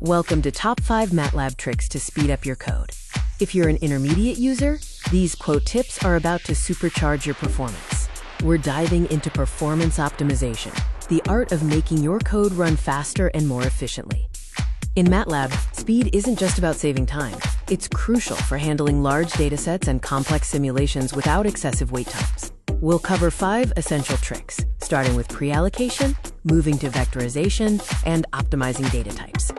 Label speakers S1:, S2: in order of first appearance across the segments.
S1: Welcome to Top 5 MATLAB Tricks to Speed Up Your Code. If you're an intermediate user, these quote tips are about to supercharge your performance. We're diving into performance optimization, the art of making your code run faster and more efficiently. In MATLAB, speed isn't just about saving time. It's crucial for handling large datasets and complex simulations without excessive wait times. We'll cover 5 essential tricks, starting with preallocation, moving to vectorization, and optimizing data types.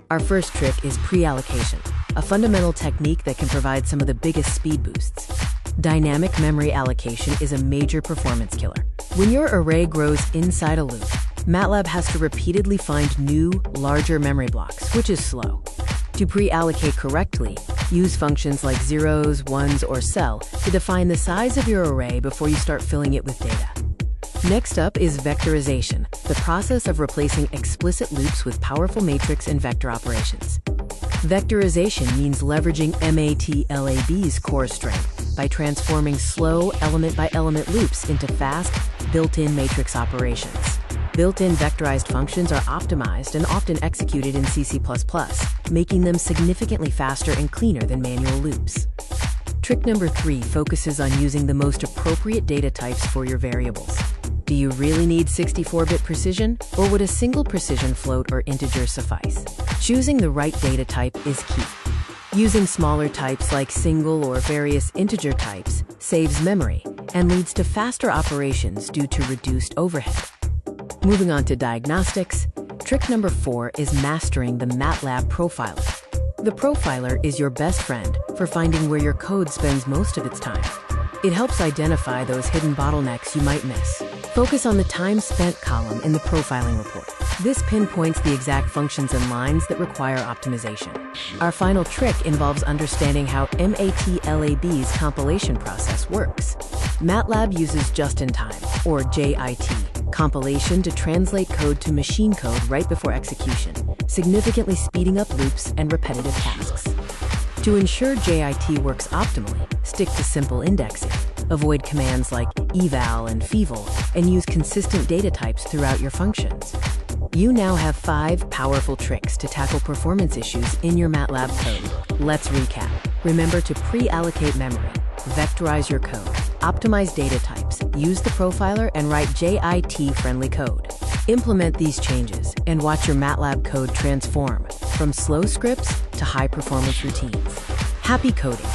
S1: Our first trick is preallocation, a fundamental technique that can provide some of the biggest speed boosts. Dynamic memory allocation is a major performance killer. When your array grows inside a loop, MATLAB has to repeatedly find new, larger memory blocks, which is slow. To pre-allocate correctly, use functions like zeros, ones, or cell to define the size of your array before you start filling it with data. Next up is vectorization, the process of replacing explicit loops with powerful matrix and vector operations. Vectorization means leveraging MATLAB's core strength by transforming slow element-by-element loops into fast, built-in matrix operations. Built-in vectorized functions are optimized and often executed in C++, making them significantly faster and cleaner than manual loops. Trick number 3 focuses on using the most appropriate data types for your variables. Do you really need 64-bit precision, or would a single precision float or integer suffice? Choosing the right data type is key. Using smaller types like single or various integer types saves memory and leads to faster operations due to reduced overhead. Moving on to diagnostics, trick number 4 is mastering the MATLAB profiler. The profiler is your best friend for finding where your code spends most of its time. It helps identify those hidden bottlenecks you might miss. Focus on the time spent column in the profiling report. This pinpoints the exact functions and lines that require optimization. Our final trick involves understanding how MATLAB's compilation process works. MATLAB uses just-in-time, or JIT, compilation to translate code to machine code right before execution, significantly speeding up loops and repetitive tasks. To ensure JIT works optimally, stick to simple indexing, avoid commands like eval and feval, and use consistent data types throughout your functions. You now have 5 powerful tricks to tackle performance issues in your MATLAB code. Let's recap. Remember to pre-allocate memory, vectorize your code, optimize data types, use the profiler, and write JIT-friendly code. Implement these changes and watch your MATLAB code transform from slow scripts to high-performance routines. Happy coding!